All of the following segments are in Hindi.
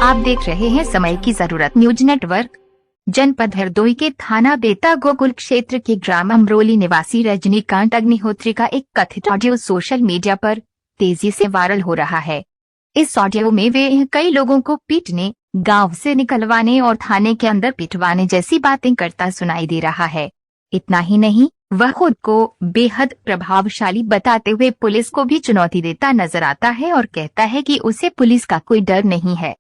आप देख रहे हैं समय की जरूरत न्यूज नेटवर्क। जनपद हरदोई के थाना बेता गोकुल क्षेत्र के ग्राम अमरोली निवासी रजनीकांत अग्निहोत्री का एक कथित ऑडियो सोशल मीडिया पर तेजी से वायरल हो रहा है। इस ऑडियो में वे कई लोगों को पीटने, गांव से निकलवाने और थाने के अंदर पिटवाने जैसी बातें करता सुनाई दे रहा है। इतना ही नहीं, वह खुद को बेहद प्रभावशाली बताते हुए पुलिस को भी चुनौती देता नजर आता है और कहता है कि उसे पुलिस का कोई डर नहीं है।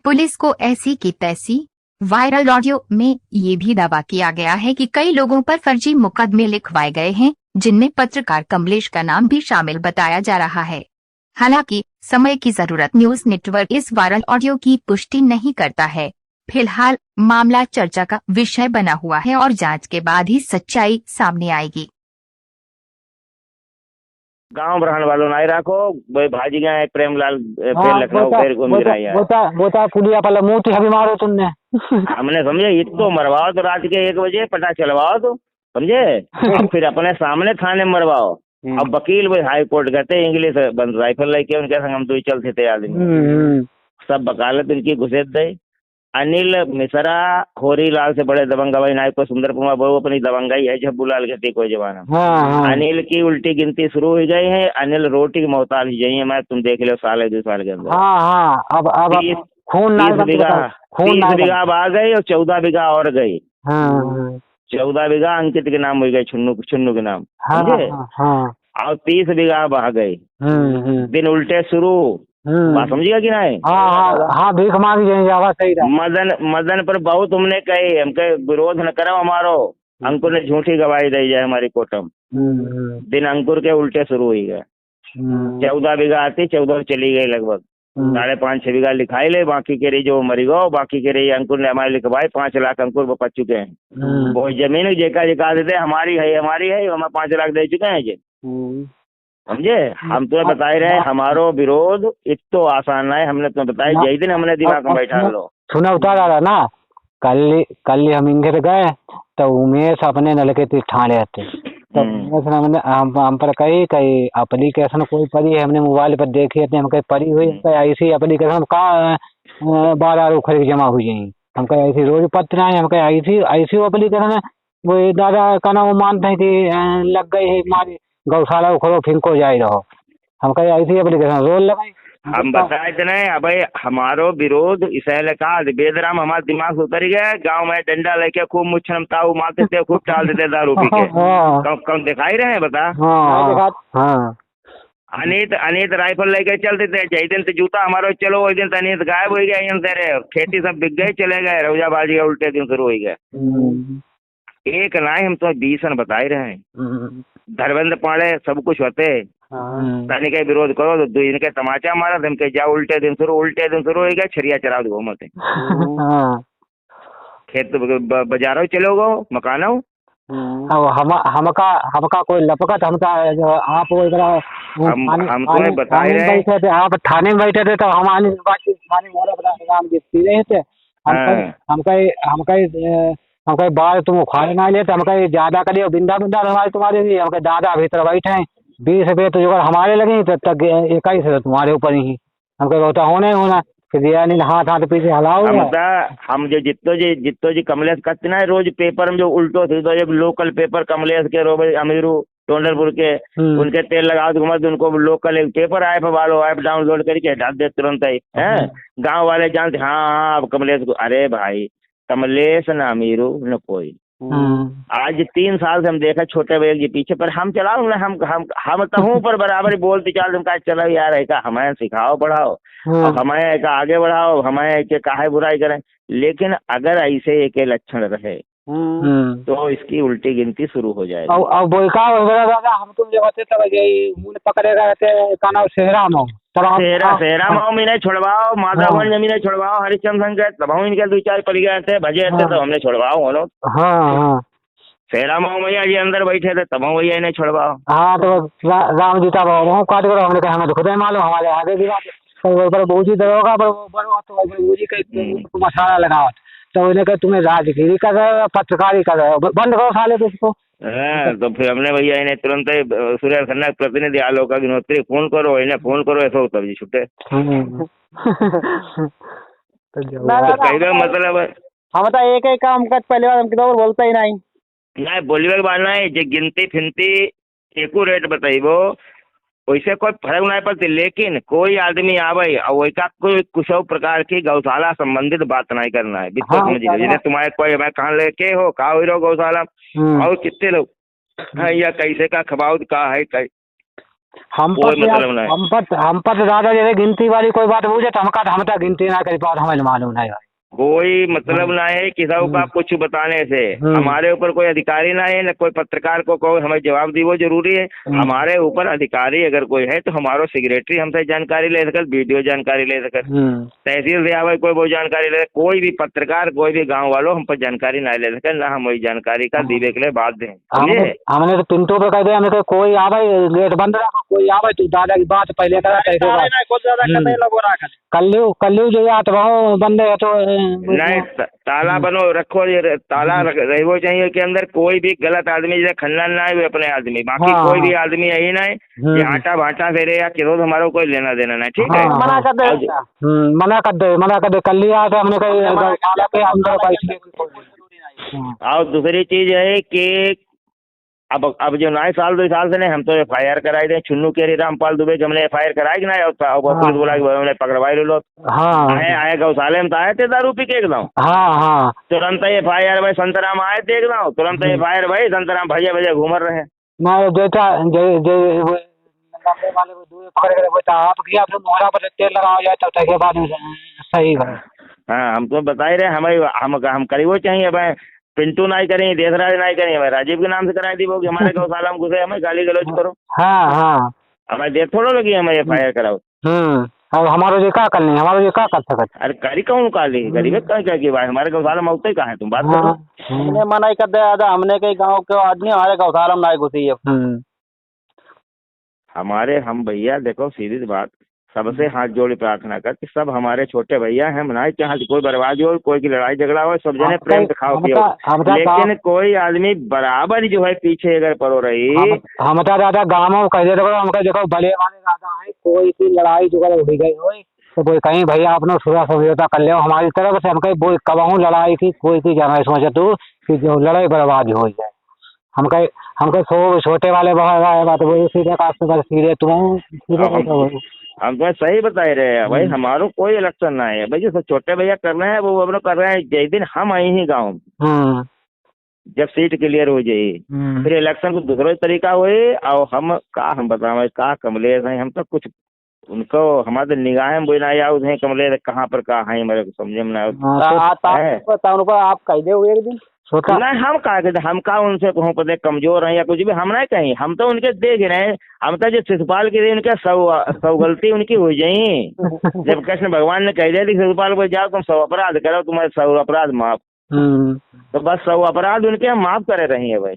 पुलिस को ऐसी की तैसी। वायरल ऑडियो में ये भी दावा किया गया है कि कई लोगों पर फर्जी मुकदमे लिखवाए गए हैं, जिनमें पत्रकार कमलेश का नाम भी शामिल बताया जा रहा है। हालांकि समय की जरूरत न्यूज नेटवर्क इस वायरल ऑडियो की पुष्टि नहीं करता है। फिलहाल मामला चर्चा का विषय बना हुआ है और जांच के बाद ही सच्चाई सामने आएगी। गांव रहने वालों नहीं राखो भाई भाजी गए प्रेमलाल फिर लखनऊ फिर घूम गिराया बोता पुलिया पहले मोती हभी मारो तुमने। हमने समझे इसको मरवाओ तो रात के 1 बजे पता चलवाओ तो समझे और फिर अपने सामने थाने में मरवाओ। अब वकील भाई हाई कोर्ट कहते इंग्लिश बंद राइफल लेके उनके संग हम तो चलते थे आदमी सब वकालत उनकी घुसेद दे। अनिल मिश्रा होरीलाल से बड़े दबंगाई नायक को सुंदर कुमार वो अपनी दबंगाई है झब्बूलाल कहते कोई जमाना। अनिल की उल्टी गिनती शुरू हो गई है। अनिल रोटी की मोहताज ही जाइए मैं तुम देख लो साल 2 साल के अंदर। अब 30 बीघा अब आ गई और 14 बीघा और गई। 14 बीघा अंकित के नाम हो गए छुन्नू के नाम समझे और 30 बीघा अब आ गई। दिन उल्टे शुरू बात समझिएगा कि नहीं। हाँ भीख मांगी जावा सही मदन पर बहुत तुमने कही हमके विरोध न करो हमारो। अंकुर ने झूठी गवाही दी जाए हमारी कोर्ट में। दिन अंकुर के उल्टे शुरू हुई गए। 14 बीघा आती 14 चली गई लगभग 5.5-6 बीघा लिखाई ले बाकी के रही जो मरी गो बाकी के रही अंकुर ने हमारे लिखवाई 5 लाख अंकुर वो पच चुके हैं। वो जमीन जेका देते हमारी है हम 5 लाख दे चुके हैं जी समझे। हम तो बताए रहे हमारो विरोध इतो आसान है। हमने तो बताया यही दिन हमने दिमाग में बैठा लो सुना उतारा रहा ना। कल हम इंगे गए तो उमेश अपने नलके ठाणे आते तो हम पर कही एप्लीकेशन कोई पड़ी है हमने मोबाइल पर देखी हम कहीं पड़ी हुई ऐसी एप्लीकेशन कहाँ 12 खरीद जमा हुई है। हम कहीं ऐसी रोज पत्र आए हम कहीं ऐसी एप्लीकेशन वो दादा का नाम मानते हैं कि लग गई है हमारी गौशाला उखड़ो फिर को जाए रहो। हम कहीं ऐसी एप्लीकेशन रोज लगाई हम बताए थे नहीं अब हमारो विरोध इसलिए कहा बेदराम हमारे दिमाग से उतर गया। गांव में डंडा लेके खूब मुच्छम ताऊ मारते थे खूब टाल देते दारू पी के कम दिखाई रहे हैं बता। अनित राइफल लेके चलते थे जय दिन से जूता हमारो चलो वही दिन अनित गायब हो गया तेरे खेती सब बिक गए चले गए रौजाबाजी के उल्टे दिन शुरू हो गए। एक नहीं हम तो 20 बताए रहे धर्मेंद्र पाड़े सब कुछ होते तनिक विरोध करो तो इनके तमाचा मारा तुम के जाओ उल्टे दिन शुरू हो गया छरिया चरा दो घूमते खेत बाजारों चलो गो मकानो हमका कोई लपकत हमका आप हम तुम्हें बताए रहे थे आप थाने में बैठे थे तो हमारे नाम दिखती रहे थे। हम कहीं बाल तुम उखाड़े ना लेते हम कहीं ज्यादा करिए बिंदा हमारे तुम्हारे लिए हम कहीं दादा भीतर बैठे हैं 20 रुपये तो जो हमारे लगे तब तक 21 तुम्हारे ऊपर ही हम कहीं होता होना फिर हाथ पीछे हलाओ। हम जो जितो जी कमलेश करते ना रोज पेपर में जो उल्टो थे तो जब लोकल पेपर कमलेश के रोब अमीरू टोंडरपुर के उनके तेल लगा घुमा उनको लोकल एक पेपर ऐप वालों ऐप डाउनलोड करके हटा दे तुरंत ही है। गाँव वाले जानते हाँ अब कमलेश को अरे भाई कमलेश न अमीरू न कोई। आज 3 साल से हम देखा छोटे भैया जी पीछे पर हम चलाओ ना हम तहूँ पर बराबर बोलते चाल तुम चलो यार है का हमें सिखाओ बढ़ाओ और हमें आगे बढ़ाओ हमें के काहे बुराई करें। लेकिन अगर ऐसे एक लक्षण रहे तो इसकी उल्टी गिनती शुरू हो जाएगी। हम तुम जब पकड़ेगा सेहरा माओ में नहीं छोड़वाओ माधवगंज में नहीं छोड़वाओ हरिश्चंद्र संघ के तब इनके 2-4 पड़ गए थे भजे थे तो हमने छोड़वाओ हो सेहरा माओ मैया जी अंदर बैठे थे तब भैया इन्हें छोड़वाओ। हाँ तो राम जी काट करो हमने कहा हमें तो खुद ही मालूम हमारे आगे की बात बूझी दरोगा मसाला लगाओ तो उन्हें कहा तुम्हें राजगिरी कर रहे हो पत्रकारी कर रहे हो बंद करो साले तो इसको। तो फिर हमने भैया इन्हें तुरंत ही सूर्य खन्ना प्रतिनिधि आलोक अग्निहोत्री फोन करो इन्हें फोन करो ऐसा तब जी छुट्टे। तो तो कई मतलब हम तो एक ही काम कर पहले बार हम किधर बोलते ही नहीं। नहीं बोलिए के बाद नहीं जे गिनती फिनती एको रेट बताइबो वैसे कोई फर्क नहीं पड़ती, लेकिन कोई आदमी आवे और वैसा कोई कुछ प्रकार की गौशाला संबंधित बात नहीं करना है। बिल्कुल समझ लीजिए, जैसे तुम्हारे कोई मैं कहाँ लेके हो कहा हुई रहो गौशाला और कितने लोग है या कैसे का खबाऊ का है हम कोई मतलब नहीं। हम पर ज्यादा जैसे गिनती वाली कोई बात पूछे तो हम तो गिनती ना करी पाओ, हमें मालूम नहीं भाई। कोई मतलब ना है किसी का कुछ बताने से। हमारे ऊपर कोई अधिकारी ना है, न कोई पत्रकार को हमें जवाब दी वो जरूरी है। हमारे ऊपर अधिकारी अगर कोई है तो हमारो सेक्रेटरी हमसे जानकारी ले सके, वीडियो जानकारी ले सके, तहसील से आवे कोई वो जानकारी ले, कोई भी पत्रकार कोई भी गाँव वालों हम पर जानकारी ना ले सके, ना हम वही जानकारी का दीवे के लिए बात दें। हमने तो पिंटू पे कह दिया, हमें तो कोई आवे गेट बंद रखा, कोई आवे तू दादा की बात पहले करा कल्लू जो या तो वहाँ बंदे है तो नहीं ताला बनो रखो, ये ताला रहो चाहिए के अंदर कोई भी गलत आदमी जैसे खंडन ना है अपने आदमी, बाकी कोई भी आदमी यही ना है कि आटा भाटा फेरे या किरोध हमारा कोई लेना देना नहीं। ठीक है, मना कर दे मना कर दे कल ही आया था हमने कहीं। और दूसरी चीज है कि अब जो 9 साल 2 साल से नहीं हम तो FIR कराई दे छुन्नू केरी रामपाल दुबे के हमने FIR कराई कि ना पुलिस बोला कि हमने पकड़वाई लो। आए गौशाले में तो आए थे दारू पी के एकदम तुरंत FIR भाई संतराम आए थे एकदम तुरंत FIR भाई संतराम भैया भैया घूम रहे सही। हाँ हम तो बता ही रहे हमें हम करीबो चाहिए भाई, पिंटू नहीं करेंगे, देशराज नहीं करेंगे भाई, राजीव के नाम से कराई दी वो कि हमारे गौशाला में घुसे हमें गाली गलौज करो। हमारे देर थोड़ा लगी हमें FIR कराओ। अब हमारा जो क्या करनी हमारा जो क्या कर सकते। अरे करी कौन काली गरीब क्या की भाई, हमारे गौशाला में उतरे कहाँ है तुम बात करो। हमने मना ही कर दिया, हमने कई गाँव के आदमी हमारे गौशाला में नहीं घुसी है। हम भैया देखो सीधी बात सबसे हाथ जोड़ी प्रार्थना कर कि सब हमारे छोटे भैया हैं, मनाए चाहे कोई बर्बादी हो कोई की लड़ाई झगड़ा हो सब जने प्रेम से खाओ पियो, लेकिन कोई आदमी बराबर जो है पीछे अगर पड़ो रही हम दादा गाँव कह देखो भले वाले दादा है कोई की लड़ाई झगड़ा उड़ी गई हो तो कोई कहीं भैया अपना सुधा समझौता कर ले हमारी तरफ से, हम कहीं वो कबाऊ लड़ाई की कोई की जाना समझे तू कि जो लड़ाई बर्बाद हो जाए। हम कहीं सो छोटे वाले बात वो सीधे कास्ट सीधे तुम हम तो सही बता रहे हैं भाई, हमारो कोई इलेक्शन ना है भाई, जो सब छोटे भैया कर रहे हैं वो अपना कर रहे हैं। जिस दिन हम आए ही गाँव जब सीट क्लियर हो जाए फिर इलेक्शन को दूसरा तरीका हुए और हम बताओ का कमलेश है, हम तो कुछ उनको हमारे निगाह में बोला या उन्हें कमलेश कहाँ पर कहा है मेरे को समझे में आप कह दे एक दिन नहीं हम का उनसे कहूँ पता कमजोर है या कुछ भी हम नहीं कहीं, हम तो उनके देख रहे हैं। हम तो जो शिशुपाल की उनके सौ गलती उनकी हो जाई जब कृष्ण भगवान ने कह दिया कि शिशुपाल को जाओ तुम 100 अपराध करो तुम्हारे 100 अपराध माफ, तो बस 100 अपराध उनके हम माफ करे रही है भाई।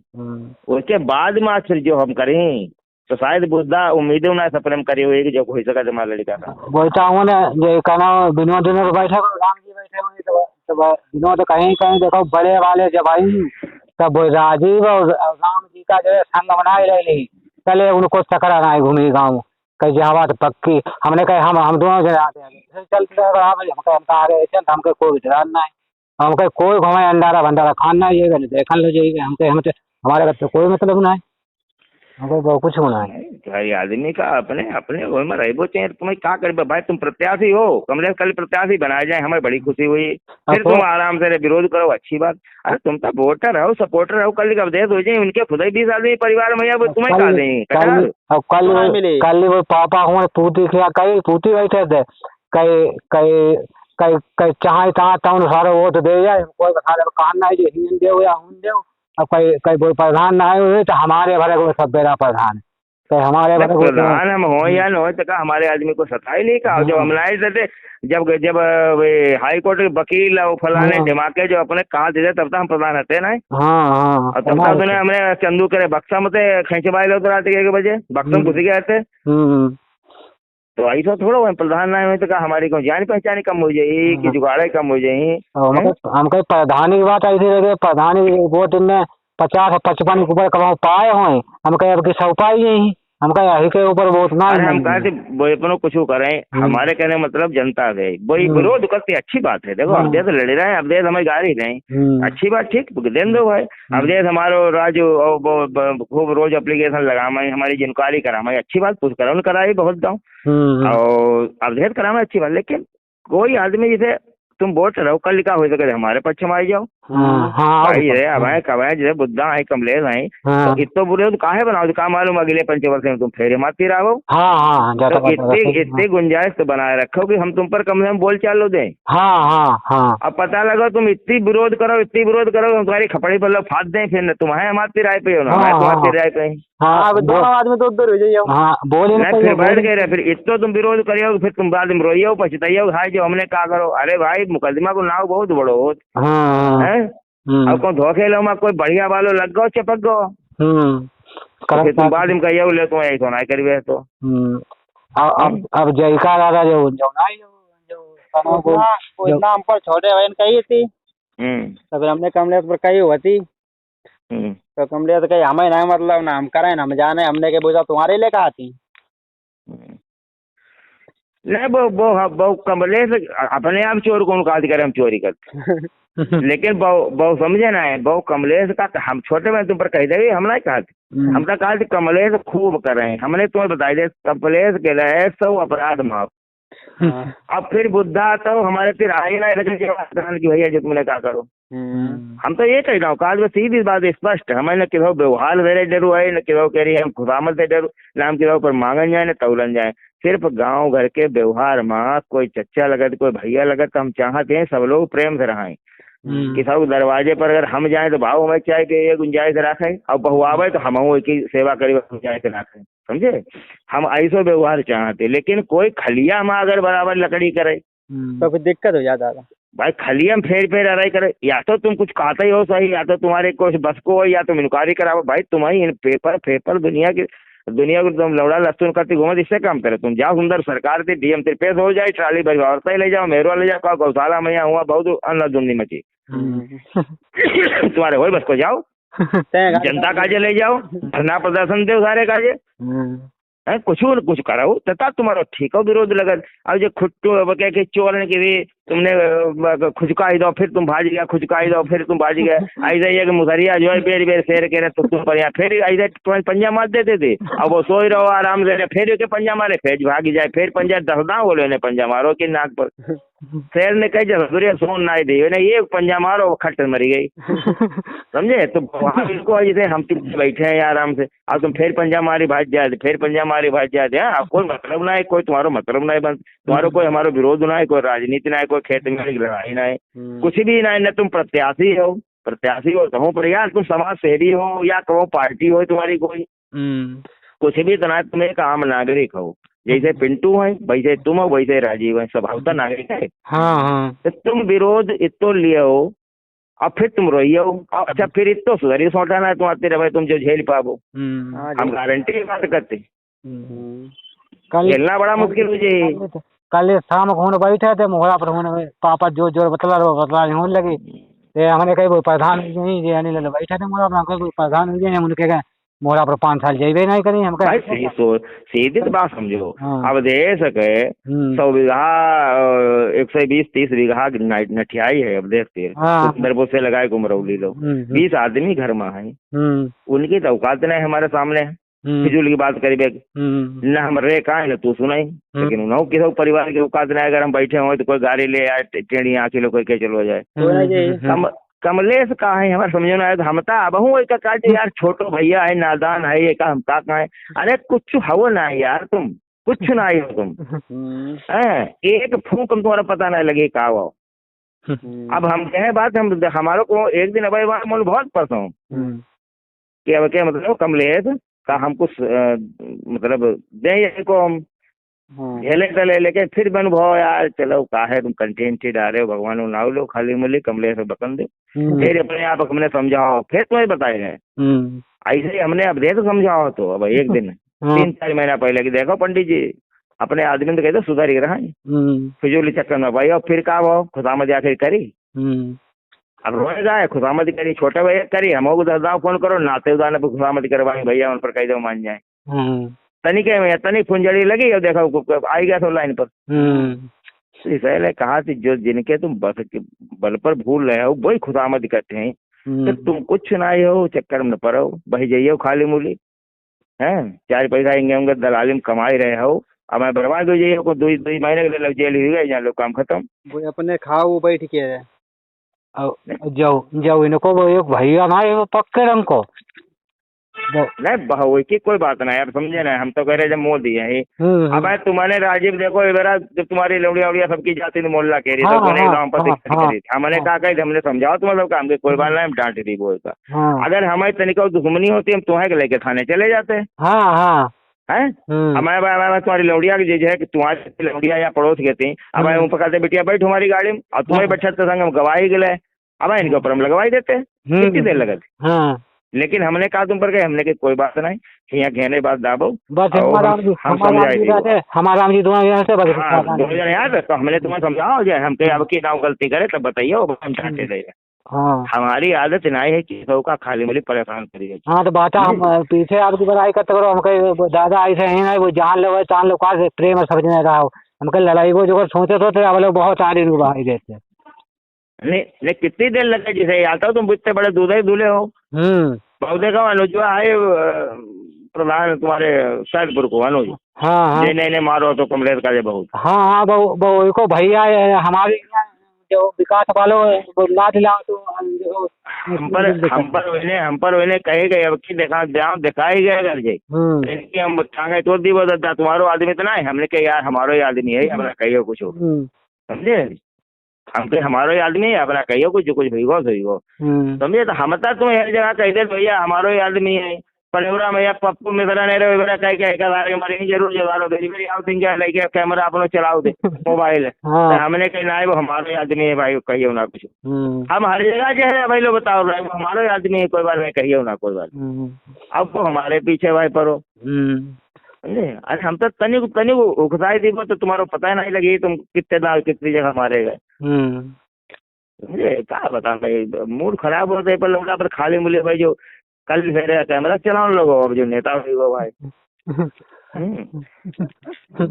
उसके बाद में फिर जो हम करें तो शायद बुद्धा उम्मीदें उन्हें सपने में करी हुई कि जो हो सका तुम्हारा लड़का का बोलता हूँ ना जो कहना विनोद बैठे राम जी बैठे होंगे तो विनोद कहीं कहीं देखो बड़े वाले जब आई तब राजीव और राम जी का जो है संग बनाए रही पहले उनको चक्कर आना है घूमी गाँव कहीं जहाँ बात पक्की हमने कहे हम दोनों जने आते हैं चलते हम आ गए हमको कोई विचार ना है, हमको कोई घुमाए अंडारा भंडारा खाना ये देखा लो जाइए हमको हमारे घर कोई मतलब ना है, हमको बहुत कुछ होना है भाई आदमी का अपने अपने वो में रहो चाहिए। तुम्हें क्या कर भाई, तुम प्रत्याशी हो कमलेश कल प्रत्याशी बनाए जाए हमें बड़ी खुशी हुई, फिर तुम आराम से विरोध करो अच्छी बात। अरे तुम तो वोटर रहो सपोर्टर रहो, कल अपडेट हो जाए उनके खुद ही 20 आदमी परिवार में वो तुम्हें कहा दें कल वो पापा हुए पूती किया कई पूती बैठे थे कई कई कई कई चाहे तहाँ सारे वोट दे जाए कोई बता कहना है जो हिंद दे या हूं दे। अब कई कोई प्रधान ना आए तो हमारे भरे को सब बेरा प्रधान तो हमारे भरे प्रधान हम हो या न हो तो का हमारे आदमी को सता ही नहीं का। जब हम लाए थे जब हाई कोर्ट के वकील और फलाने दिमागे जो अपने कहा थे तब तक हम प्रधान हते ना। और तब तक हमने चंदू करे बक्सा मत खेचवाए लो तो रात 1 बजे बक्सा में घुस गए थे तो ऐसा थोड़ा हुआ प्रधान ना हुए तो का हमारी को जान पहचानी कम हो जाये कि जुगाड़े कम हो जाये। हम कहीं प्रधानी की बात ऐसी लगे प्रधानी वोट में 50 और 55 ऊपर कमाओ पाए हुए हम कहीं अब की 100 पाई यही हम कहा यही के ऊपर वोट ना अरे हम कहा थे वो अपनों कुछ करें, हमारे कहने का मतलब जनता दे वही विरोध करती अच्छी बात है। देखो अब देश लड़ रहे हैं, अब देश हमें गा रही नहीं, अच्छी बात, ठीक देन दो भाई। अब देश हमारो राज्य खूब रोज एप्लीकेशन लगाए, हमारी जानकारी कराए, अच्छी बात, कुछ कराओ कराई बहुत दो और अब देश कराए अच्छी बात। लेकिन कोई आदमी जैसे तुम वोट रहो, कल लिखा हो सके हमारे पक्ष में आई जाओ भाई रे, अब है कब है जैसे बुद्धा है कमलेश है, तो इतो बुरे तो काहे बनाओ, तो का मालूम अगले पंचवर्ष में तुम फेरे मारती रहो। तो इतनी गुंजाइश तो बनाए रखो कि हम तुम पर कम से कम बोल चाल लो दें। अब पता लगा तुम इतनी विरोध करो तुम्हारी खपड़ी पर लोग फाद दें, फिर तुम्हें मारती राय पे हो ना तुम्हारी राय पे दोनों आदमी तो उधर हो जाइए, फिर बैठ गए, फिर इतो तुम विरोध करियो, फिर तुम बाद में रोइयो पछताइयो, हाय जो हमने क्या करो। अरे भाई मुकदमा को नाव बहुत बड़ो हो है, अब कौन धोखे लो में कोई बढ़िया वालो लग गो चपक गो, फिर तुम बाद में कहियो ले तुम ऐसा ना करिए तो अब जयकार आ रहा जो कोई नाम पर छोड़े बहन कही थी, तो फिर हमने कमलेश पर कही हुआ थी, तो कमलेश कही हमें नहीं मतलब ना हम करें ना हम जाने, हमने के बोझा तुम्हारे लिए कहा थी। नहीं वो कमलेश अपने आप चोर कौन काज करे, हम चोरी करते लेकिन बहु समझे ना है, बहु कमलेश का हम छोटे में तुम पर कह देंगे, हम नहीं कहा हम तो कहा कमलेश खूब कर रहे हैं, हमने तुम्हें बताई दे कमलेश के लिए 100 अपराध माफ। अब फिर बुद्धा तो हमारे फिर आई ना की भैया जो तुमने कहा करो, हम तो ये कह रहा हूँ काज में सीधी बात स्पष्ट, हमें न किसी व्यवहार दे डरू है, न किसी कह रही है हम खुदामत से डरू, न हम किसी पर मांगन जाए न तौलन जाए। सिर्फ गांव घर के व्यवहार में कोई चच्चा लगत कोई भैया लगत तो हम चाहते हैं सब लोग प्रेम से रहें, कि सब दरवाजे पर अगर हम जाए तो भाव हमें चाहे कि ये गुंजाइश रखे, और बहु आवे तो हम की सेवा करी गुंजाइश रखे, समझे, हम ऐसा व्यवहार चाहते। लेकिन कोई खलिया में अगर बराबर लकड़ी करे तो फिर दिक्कत हो जाता है भाई, खलिया में फेर अराई करे, या तो तुम कुछ कहते ही हो सही, या तो तुम्हारे कुछ बस को हो, या तुम इनक्वायरी कराओ। भाई तुम्हारी पेपर दुनिया को तुम लौड़ा लस्तून करती घूमत, इससे काम करे, तुम जाओ सुंदर सरकार थी डीएम तेरे पेश हो जाए, ट्राली भरी औरतें ले जाओ, मेहरवा ले जाओ, गौशाला में यहाँ हुआ बहुत अन्न दुमनी मची तुम्हारे हो बस को जाओ, जनता काजे ले जाओ, धरना प्रदर्शन दो सारे काजे है, कुछ कराओ तथा तुम्हारा ठीक हो विरोध लगत। अब जो खुट्टू कह चोर ने कि तुमने खुचकाई दो, फिर तुम भाज गया, खुचकाई दो फिर तुम भाज गए, ऐसा ही है कि मुसरिया जो है बेर शेर कह रहे तो तुम पर फिर ऐसे तुम्हें पंजा मार देते थे, अब वो सोई रहो आराम से, फिर के पंजा मारे, फिर भागी जाए, फिर पंजा दसदा बोले पंजा मारो कि नाक पर, शेर ने कही जरूर सोन ना दी ये पंजा मारो, खट मरी गई समझे। तो इसको जैसे हम बैठे हैं आराम से, अब तुम फिर पंजा मारी भाज जाते, फिर पंजा मारी भाज जाते, अब कोई मतलब ना है, कोई तुम्हारा मतलब ना है, बस तुम्हारा कोई हमारा विरोध ना है, कोई राजनीति ना है, कोई खेत में लड़ाई ना है, कुछ भी ना है, न तुम प्रत्याशी हो तो पर यार तुम समाज सेवी हो या कहो पार्टी हो तुम्हारी कोई, कुछ भी तो ना, तुम एक आम नागरिक हो, जैसे पिंटू है वैसे तुम हो, वैसे राजीव है, स्वभावतः नागरिक है। तो तुम विरोध इतो लिए हो, अब फिर तुम रोइए हो, अच्छा फिर इतो सुधरी सौटाना है तुम आते रहे, तुम जो झेल पाओ, हम गारंटी की बात करते, झेलना बड़ा मुश्किल हो जाए। कल शाम को बैठे थे मोहरा पर होने पापा जो बतला होने लगी, हमने कही प्रधान नहीं बैठे थे मोहरा पर, कोई प्रधान नहीं उनके मोहरा पर 5 साल जाइए नहीं करी हम सीधी तो बात समझो। अब देश के 100 बीघा 120-30 बीघा नठियाई है, अब देख के सुंदरपुर से लगाए गुमरौली लोग 20 आदमी घर में है, उनकी तो औकात नहीं हमारे सामने फिजूल की बात करी न हम रे का है न तू सुनाई, लेकिन उन्होंने किसी परिवार की औकात नहीं, अगर हम बैठे हो तो कोई गाड़ी ले आए टेढ़ी आँखी लो कोई के चलो जाए। कमलेश का है हमारे समझो ना, हम अब एक यार छोटो भैया है नादान है ये का हम का है, अरे कुछ हो ना यार, तुम कुछ ना ही हो तुम एक फूंक हम तुम्हारा पता नहीं लगे का हो। अब हम कहे बात हमारे को एक दिन अब बहुत पसंद कि अब क्या मतलब कमलेश का हम कुछ मतलब दे को हम झेले चले, लेकिन फिर भी अनुभव यार चलो का है तुम कंटेंट डाले हो, भगवान नाव लो खाली मिली कमलेश बकन दो, फिर अपने आप हमने समझाओ, फिर तुम्हें बताए गए ऐसे ही हमने अब देखो समझाओ, तो अब एक दिन 3-4 महीना पहले की देखो पंडित जी अपने आदमी तो कहते सुधर ही रहा है फिजूली चक्कर में भाई, और फिर का वो खुदामद आखिर करी, अब रोज आए खुदामदी करी, छोटे भैया करी, हम 10 फोन करो नाते उदाने पर खुदामदी करवाई भैया उन पर कह दो मान जाए, तनिके में तनिक फुंजड़ी लगी और देखो आई गया तो लाइन पर। इसलिए कहा थी जो जिनके तुम बल पर भूल रहे हो वही खुदामद करते हैं। तो तुम कुछ ना हो चक्कर में न पड़ो, बही जाइए खाली मूली है, 4 पैसा इंगे होंगे दलाली में कमाई रहे हो, अब मैं बर्बाद हो जाइए को 2 महीने के लिए जेल ही गए, यहाँ लोग काम खत्म। वो अपने खाओ बैठ के जाओ इनको वो एक भैया ना वो पक्के रंग को नहीं बहु की कोई बात नहीं यार, समझे ना, हम तो कह रहे जब मोदी है। अब तुम्हारे राजीव देखो इधर जब तुम्हारी लौड़िया उड़िया सबकी जाती थी मोहल्ला कह रही तो गाँव पर दिक्कत करी थी, हमने कहा कही हमने समझाओ तुम लोग काम के कोई बात नहीं, हम डांट दी बोल का। अगर हमारी तनिका दुश्मनी होती हम तुम्हें लेके थाने चले जाते हैं। हमारे तुम्हारी लौड़िया की चीज है कि तुम्हारी लौड़िया या पड़ोस के थी, अब मैं पकड़ते बेटिया बैठ हमारी गाड़ी में और तुम्हें बैठा संग हम गवाही गए, अब इनके ऊपर हम लगवाई देते हैं, कितनी देर लगे। लेकिन हमने कहा तुम पर गए, हमने की कोई बात नहीं, यहाँ घेने बात दाबो हम समझाए हमारा यार, तो हमने तुम्हें समझाओ जाए हम कहीं अब की ना गलती करे तब बताइए हम डांटे दे। हमारी आदत नहीं है कि का खाली मिली परेशान करिए। हाँ तो बात हम पीछे आपकी बड़ाई करते करो, हम कहीं दादा ऐसे है वो जान लो चान लो का प्रेम समझने रहा हो, हम कहीं लड़ाई को जो सोचे सोचते हम लोग बहुत सारी बहाई देते। नहीं कितनी देर लगे, जिसे आता हो तुम इतने बड़े दूल्हे दूल्हे हो। बहुते का अनुजवा है प्रधान तुम्हारे सैदपुर को अनुज। हाँ नहीं मारो तो कमलेश का बहुत। हाँ बहु को भैया हमारे जो विकास वालों ला दिला तो हम पर उन्हें कहे गए अब की दिखाई गए घर जे इनकी हम टांगे तोड़ दी बदलता तुम्हारो आदमी तो ना है, हमने कहा यार हमारो ही आदमी है, अपना कहियो कुछ हो समझे, हम कहे हमारो ही आदमी है, अपना कहियो कुछ भीगो समझे। तो हम तो तुम एक जगह कह दे भैया हमारो ही आदमी है, पनेरा में या पप्पू मिश्रा नहीं रहे कह के हमारे जरूर जवाब दे मेरी आओ क्या लेके कैमरा अपना चलाओ दे मोबाइल। हमने कही ना वो हमारे आदमी है भाई कहियो ना कुछ, हम हर जगह जो है भाई लोग बताओ भाई वो हमारे आदमी है, कोई बात नहीं कहियो ना कोई बात। अब वो हमारे पीछे भाई परो समझे। अरे हम तो तनिक उकसाई दी तो तुम्हारा पता नहीं लगी तुम कितने दाल कितनी जगह मारे गए समझे। क्या बता भाई मूड खराब होता है पर लोग पर खाली मिले भाई जो कल फिर कैमरा चलाओ लोगों अब जो नेता हुई वो भाई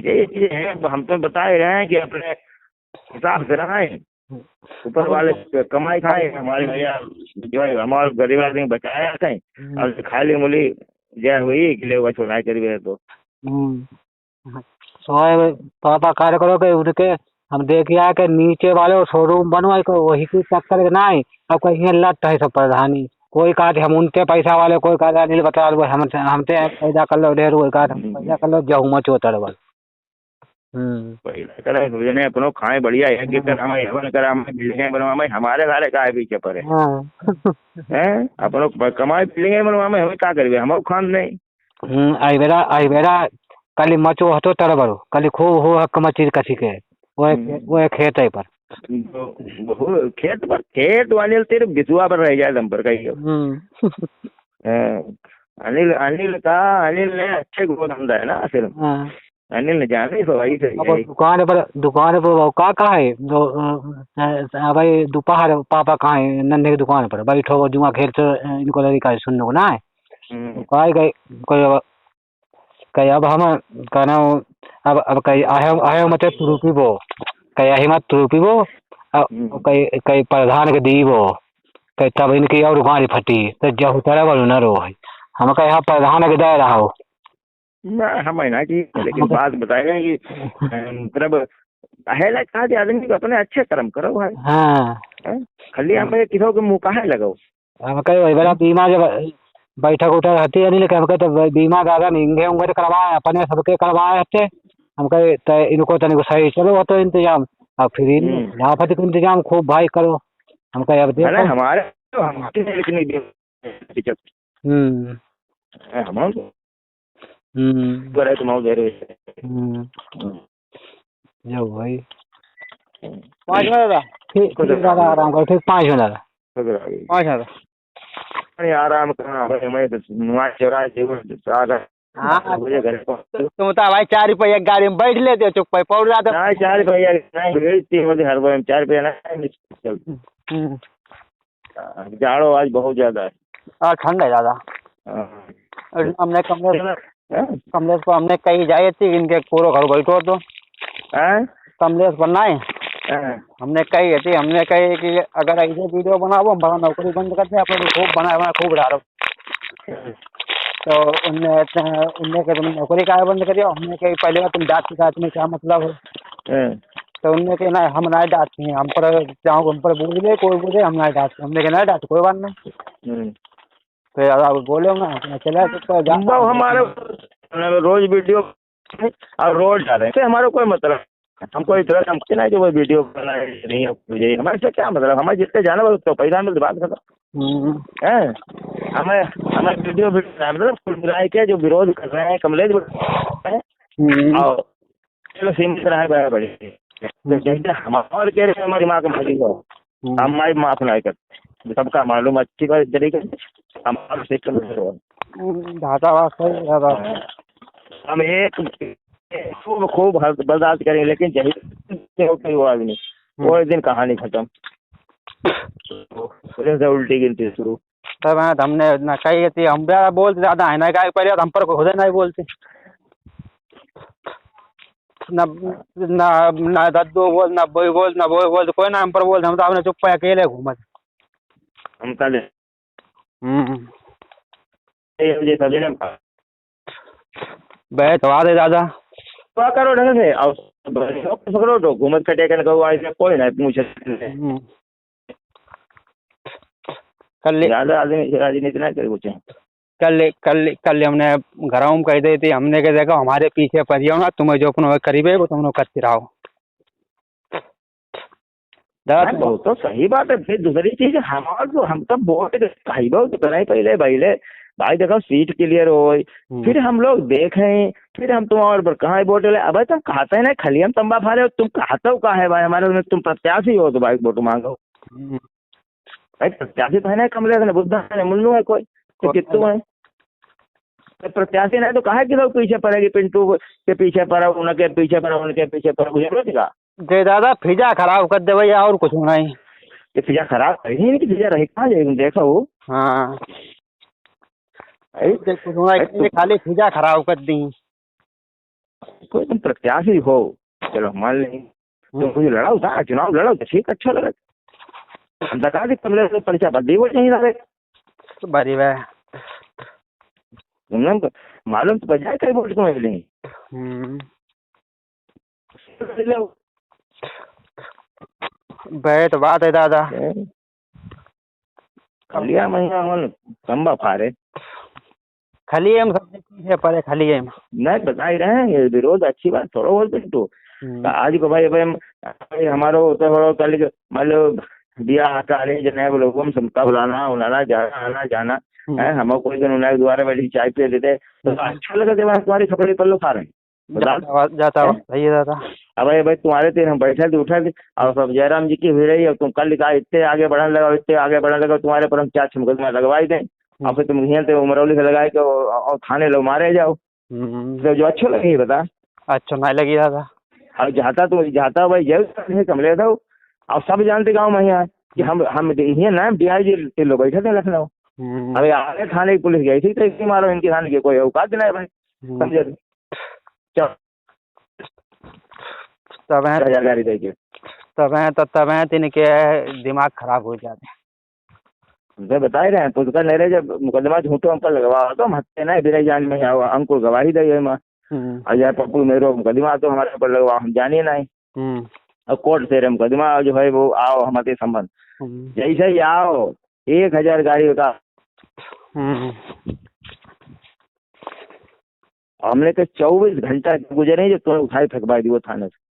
ये चीज है। हम तो बता ही रहे हैं कि अपने हिसाब से रहे ऊपर वाले कमाई खाए, हमारे भैया जो है हमारे गरीब आदमी बचाया कहीं और खाली मूली जय हुई कि लोग छोड़ा करिए तो पापा कार्य करो के उनके हम देख आए के नीचे वाले शोरूम बनवाए को वही की चक्कर ना अब कहीं लट है सब प्रधानी, कोई कहा हम उनके पैसा वाले, कोई कहा अनिल बता हमसे पैदा कर लो ढेर, कोई कहा पैदा कर लो जाऊ मच होता बल करे अपनो खाए बढ़िया है कि बिल्डिंग बनवा हमारे घरे का है पीछे पर है अपनो कमाई बिल्डिंग बनवा में हमें क्या करिए हम खान नहीं आई बेरा कल मचो हतो तरबरो कल खूब हो हक मची कसी के वो खेत है पर खेत वाले तेरे बिसुआ पर रह जाए दम पर कही अनिल ने अच्छे को धंधा है ना सिर्फ अनिल ने जाने तो वही दुकान पर का है जो भाई दोपहर पापा कहाँ है नन्हे की दुकान पर बैठो जुआ खेल से इनको लगी का सुनने को ना है कहीं अब हम कहना अब कहीं आयो मत तुरुपी वो कहीं मत तुरुपी वो कहीं प्रधान के दी वो कहीं तब इनकी और गाड़ी फटी तो जब उतरा बोलो न रो हम कहीं यहाँ प्रधान के दे रहा हो ना हम ना की लेकिन बात बताएगा कि मतलब है कहा आदमी को अपने अच्छे कर्म करो भाई। हाँ खाली हमें किसी के मुँह कहा लगाओ हम कहीं वही बड़ा बीमा जब बैठक उठक रहती है नहीं हम कहते बीमा दादा निंगे उंगे तो करवाए अपने सबके करवाए थे हम कहे इनको तनिक सही चलो वो तो इंतजाम अब फिर लाफत का इंतजाम खूब भाई करो हम कहे अब देखो हमारे जो भाई 5 मिनट दादा ठीक आराम करो ठीक 5 मिनट 5 मिनट आराम करना भाई मैं नुआ चौराहे तुम तो भाई 4 रुपये एक गाड़ी में बैठ लेते हो चुप पे पौड़ रहा था 4 रुपया नहीं भेजती मुझे हर बार 4 रुपया नहीं जाड़ो आज बहुत ज्यादा है ठंड है ज्यादा हमने कमरे कमलेश पर हमने कही जाए थी इनके पूरा घर बैठो तो कमलेश पर ना हमने कही थी, हमने कही कि अगर ऐसे वीडियो बनाओ हम बड़ा नौकरी बंद करते हैं, अपने खूब बनाए खूब डालो। तो उनने कहा तुम नौकरी का बंद करियो। हमने कही पहले बार तुम डांट शिकायत में क्या मतलब है। तो उनने कहा ना हम ना डांटते हैं, हम पर चाहो हम पर बोल दे कोई बोले हम ना डांटते। हमने कहा ना डांट कोई बात नहीं। तो यार बोले ना चला तो हमारे रोज वीडियो और रोज डाले हमारा कोई मतलब हमको इस तरह हमको ना जो वो वीडियो बनाए नहीं मुझे हमारे से क्या मतलब, हमारे जितने जाना वो तो पैसा मिलते बात करता है। हमें हमें वीडियो मतलब कुल मिलाए के जो विरोध कर रहे हैं कमलेश और चलो सीमित रहा है बड़े जैसे हमारे कह रहे हमारे दिमाग में भरी हो हमारी माफ नहीं करते सबका मालूम अच्छी तरीके से हमारे सिस्टम हम एक खूब बर्दाश्त करेंगे लेकिन जही वो आदमी वो एक दिन कहानी खत्म से उल्टी गिनती शुरू। तब हमने ना कही थी हम बोलते ज्यादा है ना पहले हम पर खुद नहीं बोलते ना ना ना दद्दू बोल ना बोई बोल ना बोई बोल कोई ना हम पर बोल हम तो आपने चुप पे अकेले घूमत हम कल बे तो आ दे दादा तो करो ढंग से और पकड़ो तो घूमत कटे कर कोई नहीं पूछे कल राजनीति ना करे पूछे कल हमने घरों में कह दी थी हमने कह देखा हमारे पीछे परियो ना तुम्हें जो अपने करीबे वो तुम करते रहो। बहुत तो सही बात है। फिर दूसरी चीज हमारे जो हम तब वोट पहले पहले भाई देखो सीट क्लियर हो फिर हम लोग देखें फिर हम तुम और कहाँ वोट ले अब तुम कहते हैं ना खली हम तंबा फा रहे हो तुम कहते हो कहा है भाई हमारे में तुम प्रत्याशी हो तो भाई वोट मांगो भाई प्रत्याशी तो है ना कमलेश ने बुद्धा है मुन्नू है कोई तो कितु है प्रत्याशी नहीं तो कहा कि लोग पीछे पड़ेगी पिंटू के पीछे पड़ा उनके पीछे पड़ा उनके पीछे पड़ा मुझे का दे दादा फिजा खराब कर दे भैया और कुछ नहीं ये फिजा खराब कर ही नहीं कि फिजा रही कहाँ जाएगी देखो हाँ खाली फिजा खराब कर दी कोई तुम प्रत्याशी हो चलो मान लेंगे तुम मुझे लड़ाओ था चुनाव लड़ाओ तो ठीक अच्छा लगे हम बता दी कमलेश परिचय बदली वो नहीं लगे तो बड़ी वह तुमने मालूम तो बजाय कई वोट तुम्हें मिलेंगे बैठ बात है दादा खलिया महीना तंबा फारे खली हम सब पीछे पड़े खली हम नहीं बता ही रहे हैं ये विरोध अच्छी बात थोड़ा बहुत पिंटू आज को भाई भाई हमारो कल मान लो दिया अरेंज नहीं बोलो हम समता बुलाना उलाना जाना आना जाना है हम कोई दिन उन्हें दोबारा बैठी चाय पिए देते तो अच्छा लगा तुम्हारी खपड़ी पल्लो खा रहे जाता सही है दादा। अब भाई तुम्हारे तीन हम बैठे थे उठे थे और सब जयराम जी की हुई रही है तुम कल कहा इतने आगे बढ़ने लगा इतने आगे बढ़ने लगा तुम्हारे पर हम क्या मुकदमा लगवाई दें और फिर तुम यहाँ उमरौली से लगाए और थाने लोग मारे जाओ तो जो अच्छा लगे बता अच्छा नहीं लगी दादा अब जाता भाई जय कमले था और सब जानते गाँव में यहाँ कि हम ये ना DIG लोग बैठे थे लखनऊ अरे आगे थाने की पुलिस गई थी तो इसी मारो इनकी थाने की कोई औकात नहीं भाई समझे तब इनके दिमाग खराब हो जाते बता ही रहे हैं तो नहीं रहे जब मुकदमा झूठो हम पर लगवा तो हम हत्या नहीं बिना जान में अंकुर गवाही दे अजय पप्पू मेरो मुकदमा तो हमारे ऊपर लगवा हम जानिए नहीं और कोर्ट से मुकदमा जो है वो आओ हमारे संबंध जैसे ही आओ 1000 गाड़ी होता हमने तो 24 घंटा गुजरे जो तुम्हें उठाई फेंकवा दी वो थाने से